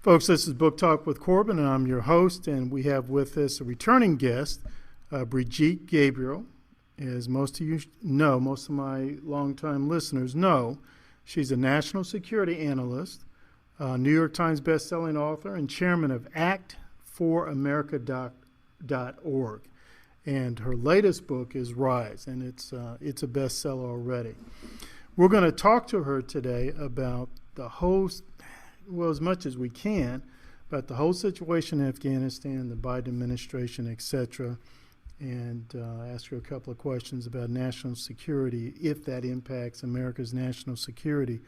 Folks, this is Book Talk with Corbin, and I'm your host, and we have with us a returning guest, Brigitte Gabriel. As most of you know, most of my longtime listeners know, she's a national security analyst, New York Times bestselling author, and chairman of ActForAmerica.org. And her latest book is Rise, and it's a bestseller already. We're going to talk to her today about the whole, well, as much as we can, about the whole situation in Afghanistan, the Biden administration, etc., and ask her a couple of questions about national security, if that impacts America's national security.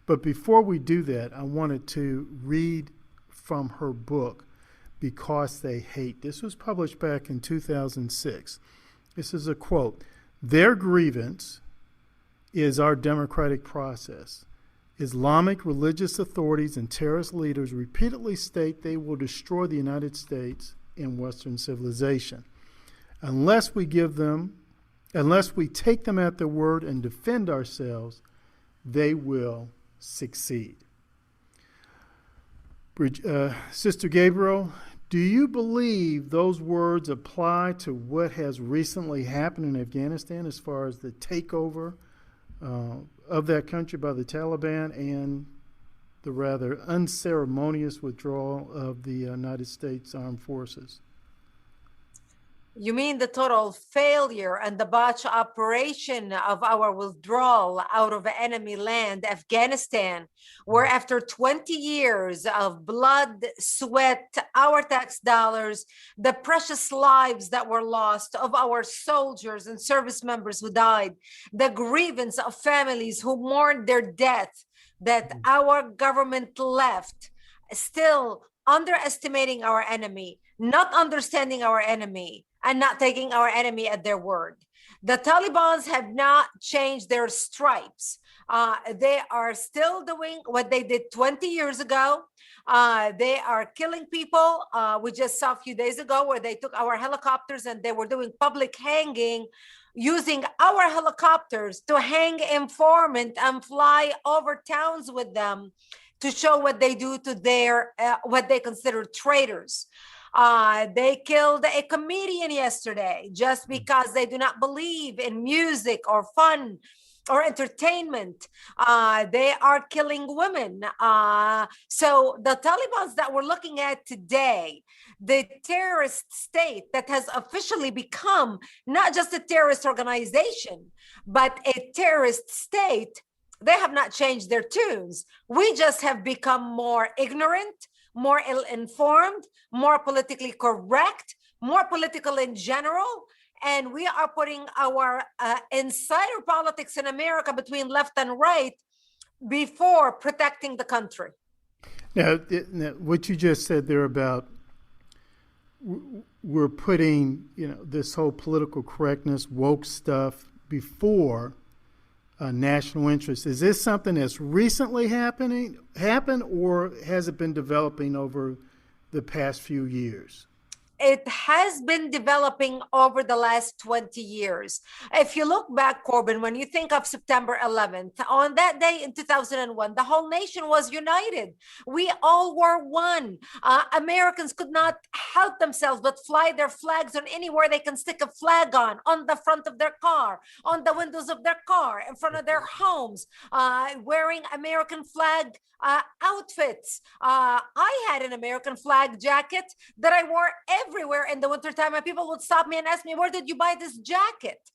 But before we do that, I wanted to read from her book, Because They Hate. This was published back in 2006. This is a quote: "Their grievance is our democratic process. Islamic religious authorities and terrorist leaders repeatedly state they will destroy the United States and Western civilization. Unless we take them at their word and defend ourselves, they will succeed." Sister Gabriel, do you believe those words apply to what has recently happened in Afghanistan as far as the takeover of that country by the Taliban and the rather unceremonious withdrawal of the United States Armed Forces? You mean the total failure and the botched operation of our withdrawal out of enemy land, Afghanistan, where after 20 years of blood, sweat, our tax dollars, the precious lives that were lost of our soldiers and service members who died, the grievance of families who mourned their death, that our government left still underestimating our enemy, not understanding our enemy, and not taking our enemy at their word. The Taliban have not changed their stripes. They are still doing what they did 20 years ago. They are killing people. We just saw a few days ago where they took our helicopters and they were doing public hanging, using our helicopters to hang informant and fly over towns with them to show what they do to their, what they consider traitors. They killed a comedian yesterday just because they do not believe in music or fun or entertainment. They are killing women. So the Taliban that we're looking at today, the terrorist state that has officially become not just a terrorist organization, but a terrorist state, they have not changed their tunes. We just have become more ignorant, more ill-informed, more politically correct, more political in general, and we are putting our insider politics in America between left and right before protecting the country. Now, what you just said there about we're putting, this whole political correctness, woke stuff before national interest. Is this something that's recently happened, or has it been developing over the past few years? It has been developing over the last 20 years. If you look back, Corbin, when you think of September 11th, on that day in 2001, the whole nation was united. We all were one. Americans could not help themselves but fly their flags on anywhere they can stick a flag on the front of their car, on the windows of their car, in front of their homes, wearing American flag outfits. I had an American flag jacket that I wore everywhere in the wintertime, and people would stop me and ask me, "Where did you buy this jacket?"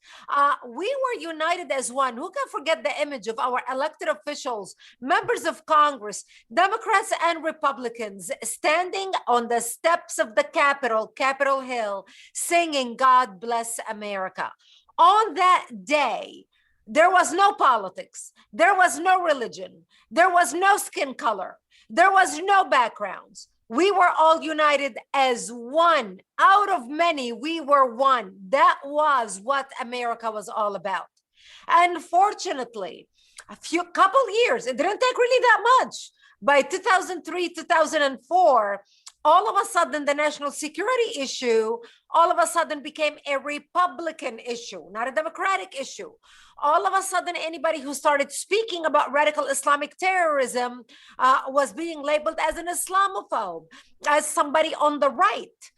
We were united as one. Who can forget the image of our elected officials, members of Congress, Democrats and Republicans, standing on the steps of the Capitol Hill, singing "God Bless America." On that day, there was no politics. There was no religion. There was no skin color. There was no backgrounds. We were all united as one. Out of many, we were one. That was what America was all about. Unfortunately, couple years, it didn't take really that much. By 2003, 2004, all of a sudden the national security issue all of a sudden became a Republican issue, not a Democratic issue. All of a sudden, anybody who started speaking about radical Islamic terrorism was being labeled as an Islamophobe, as somebody on the right.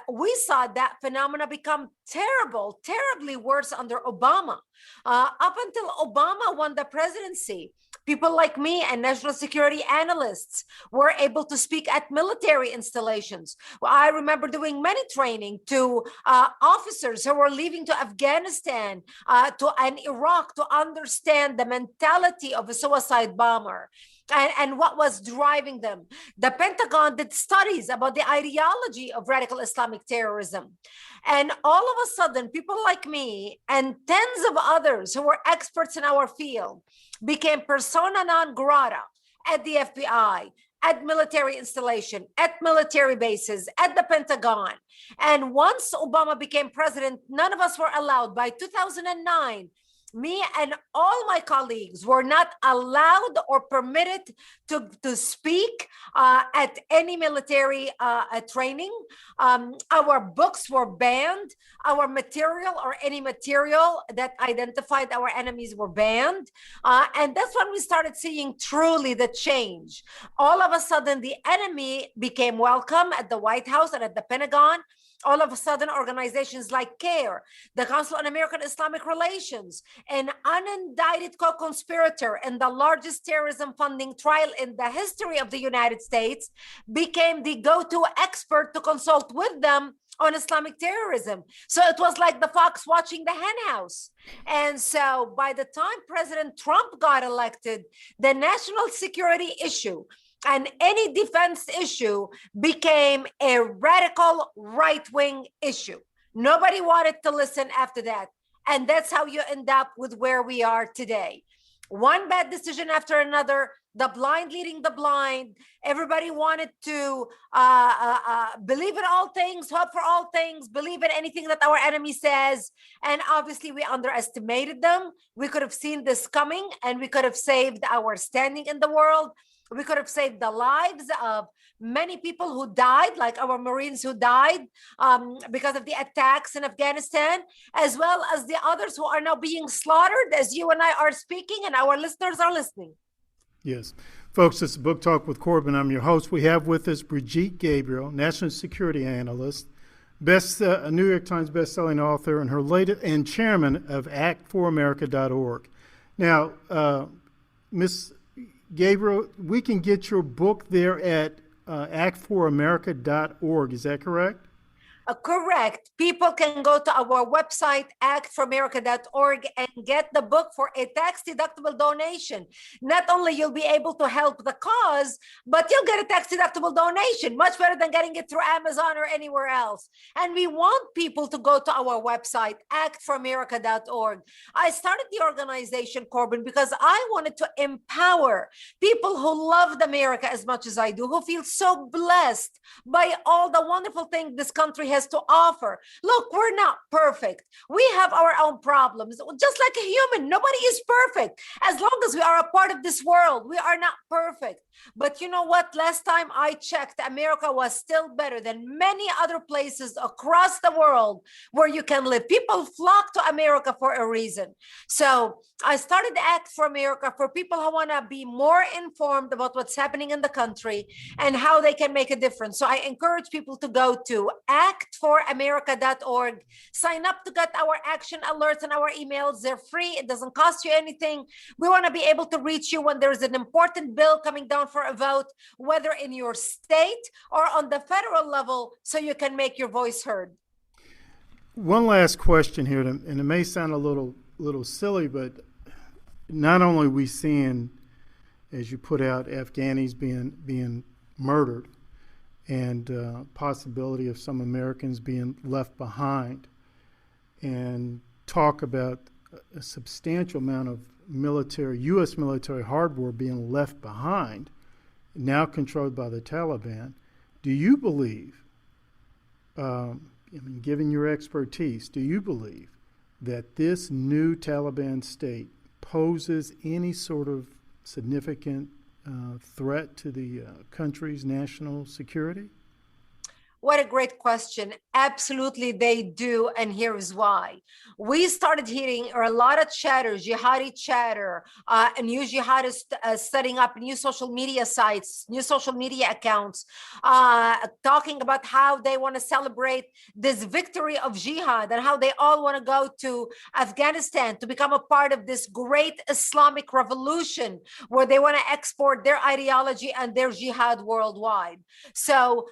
We saw that phenomena become terribly worse under Obama. Up until Obama won the presidency, people like me and national security analysts were able to speak at military installations. I remember doing many training to officers who were leaving to Afghanistan and Iraq to understand the mentality of a suicide bomber. And what was driving them. The Pentagon did studies about the ideology of radical Islamic terrorism. And all of a sudden, people like me and tens of others who were experts in our field became persona non grata at the FBI, at military installation, at military bases, at the Pentagon. And once Obama became president, none of us were allowed. By 2009, me and all my colleagues were not allowed or permitted to speak at any military training. Our books were banned. Our material or any material that identified our enemies were banned. And that's when we started seeing truly the change. All of a sudden, the enemy became welcome at the White House and at the Pentagon. All of a sudden, organizations like CARE, the Council on American Islamic Relations, an unindicted co-conspirator in the largest terrorism funding trial in the history of the United States, became the go-to expert to consult with them on Islamic terrorism. So it was like the fox watching the henhouse. And so by the time President Trump got elected, the national security issue and any defense issue became a radical right-wing issue. Nobody wanted to listen after that. And that's how you end up with where we are today. One bad decision after another, the blind leading the blind. Everybody wanted to believe in all things, hope for all things, believe in anything that our enemy says. And obviously we underestimated them. We could have seen this coming and we could have saved our standing in the world. We could have saved the lives of many people who died, like our Marines who died because of the attacks in Afghanistan, as well as the others who are now being slaughtered as you and I are speaking and our listeners are listening. Yes. Folks, this is Book Talk with Corbin. I'm your host. We have with us Brigitte Gabriel, national security analyst, a New York Times bestselling author, and her latest and chairman of ActForAmerica.org. Now, Ms. Gabriel, we can get your book there at ActForAmerica.org. Is that correct? Correct. People can go to our website, actforamerica.org, and get the book for a tax-deductible donation. Not only you'll be able to help the cause, but you'll get a tax-deductible donation, much better than getting it through Amazon or anywhere else. And we want people to go to our website, actforamerica.org. I started the organization, Corbin, because I wanted to empower people who loved America as much as I do, who feel so blessed by all the wonderful things this country has to offer. Look, we're not perfect. We have our own problems. Just like a human, nobody is perfect. As long as we are a part of this world, we are not perfect. But you know what? Last time I checked, America was still better than many other places across the world where you can live. People flock to America for a reason. So I started Act for America for people who want to be more informed about what's happening in the country and how they can make a difference. So I encourage people to go to actforamerica.org, sign up to get our action alerts and our emails. They're free. It doesn't cost you anything. We want to be able to reach you when there's an important bill coming down for a vote, whether in your state or on the federal level, so you can make your voice heard. One last question here, and it may sound a little silly, but not only are we seeing, as you put out, Afghanis being murdered, and possibility of some Americans being left behind, and talk about a substantial amount of U.S. military hardware being left behind, now controlled by the Taliban. Do you believe, given your expertise, do you believe that this new Taliban state poses any sort of significant threat to the country's national security? What a great question. Absolutely, they do. And here is why. We started hearing a lot of chatter, jihadi chatter, new jihadists setting up new social media sites, new social media accounts, talking about how they want to celebrate this victory of jihad and how they all want to go to Afghanistan to become a part of this great Islamic revolution where they want to export their ideology and their jihad worldwide. So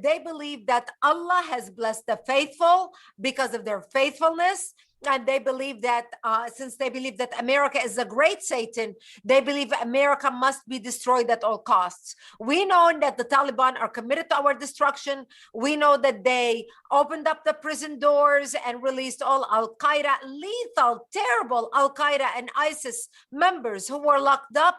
they believe that Allah has blessed the faithful because of their faithfulness. And they believe that since they believe that America is a great Satan, they believe America must be destroyed at all costs. We know that the Taliban are committed to our destruction. We know that they opened up the prison doors and released all Al-Qaeda, lethal, terrible Al-Qaeda and ISIS members who were locked up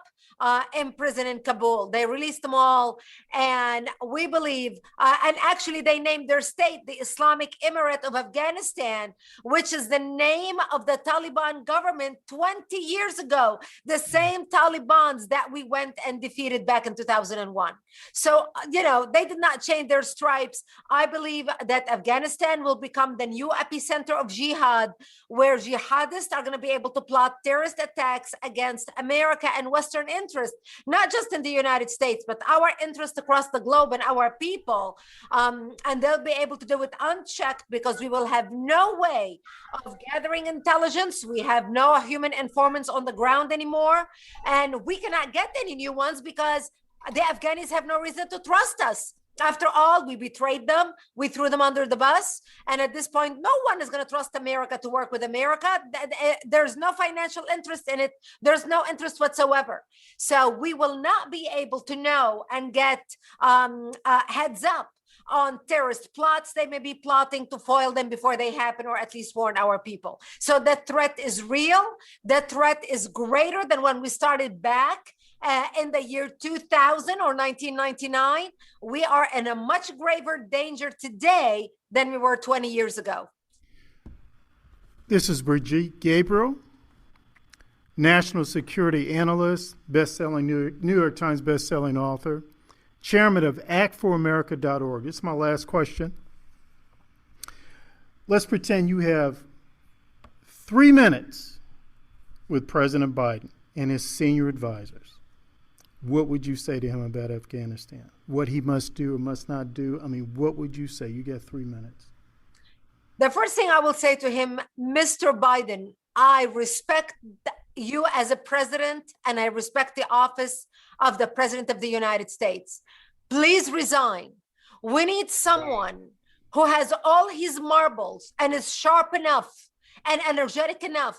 in prison in Kabul. They released them all. And we believe, and actually they named their state the Islamic Emirate of Afghanistan, which is the name of the Taliban government 20 years ago, the same Talibans that we went and defeated back in 2001. So, they did not change their stripes. I believe that Afghanistan will become the new epicenter of jihad, where jihadists are going to be able to plot terrorist attacks against America and Western interests, not just in the United States, but our interests across the globe and our people. And they'll be able to do it unchecked because we will have no way of gathering intelligence. We have no human informants on the ground anymore. And we cannot get any new ones because the Afghanis have no reason to trust us. After all, we betrayed them. We threw them under the bus. And at this point, no one is going to trust America to work with America. There's no financial interest in it. There's no interest whatsoever. So we will not be able to know and get heads up on terrorist plots they may be plotting to foil them before they happen, or at least warn our people. So the threat is real. The threat is greater than when we started back in the year 2000 or 1999. We are in a much graver danger today than we were 20 years ago. This is Brigitte Gabriel, national security analyst, best-selling New York Times best-selling author, chairman of actforamerica.org. This is my last question. Let's pretend you have 3 minutes with President Biden and his senior advisors. What would you say to him about Afghanistan? What he must do or must not do? I mean, what would you say? You get 3 minutes. The first thing I will say to him, Mr. Biden, I respect you as a president, and I respect the office of the President of the United States. Please resign. We need someone who has all his marbles and is sharp enough and energetic enough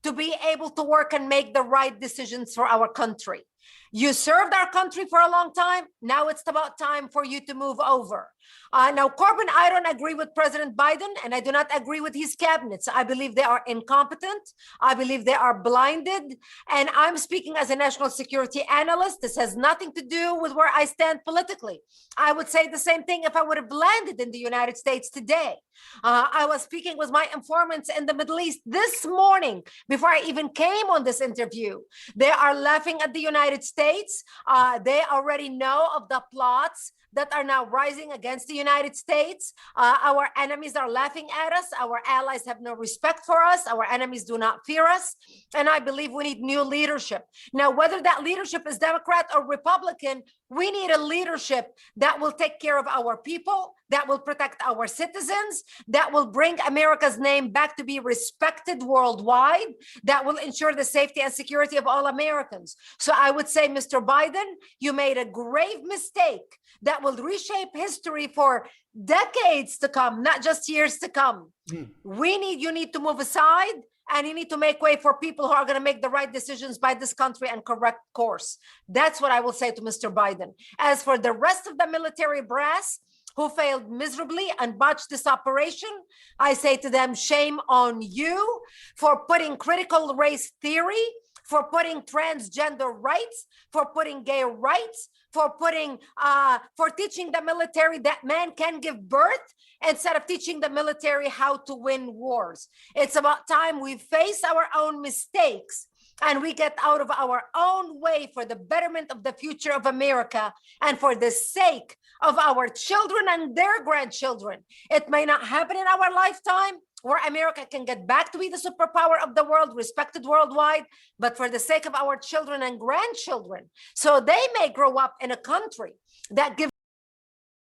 to be able to work and make the right decisions for our country. You served our country for a long time. Now it's about time for you to move over. Now, Corbin, I don't agree with President Biden, and I do not agree with his cabinets. I believe they are incompetent. I believe they are blinded. And I'm speaking as a national security analyst. This has nothing to do with where I stand politically. I would say the same thing if I would have landed in the United States today. I was speaking with my informants in the Middle East this morning before I even came on this interview. They are laughing at the United States. They already know of the plots that are now rising against the United States. Our enemies are laughing at us. Our allies have no respect for us. Our enemies do not fear us. And I believe we need new leadership. Now, whether that leadership is Democrat or Republican, we need a leadership that will take care of our people, that will protect our citizens, that will bring America's name back to be respected worldwide, that will ensure the safety and security of all Americans. So I would say, Mr. Biden, you made a grave mistake that will reshape history for decades to come, not just years to come. You need to move aside, and you need to make way for people who are going to make the right decisions by this country and correct course. That's what I will say to Mr. Biden. As for the rest of the military brass who failed miserably and botched this operation, I say to them, shame on you for putting critical race theory, for putting transgender rights, for putting gay rights, for teaching the military that man can give birth instead of teaching the military how to win wars. It's about time we face our own mistakes and we get out of our own way for the betterment of the future of America and for the sake of our children and their grandchildren. It may not happen in our lifetime, where America can get back to be the superpower of the world, respected worldwide, but for the sake of our children and grandchildren, so they may grow up in a country that gives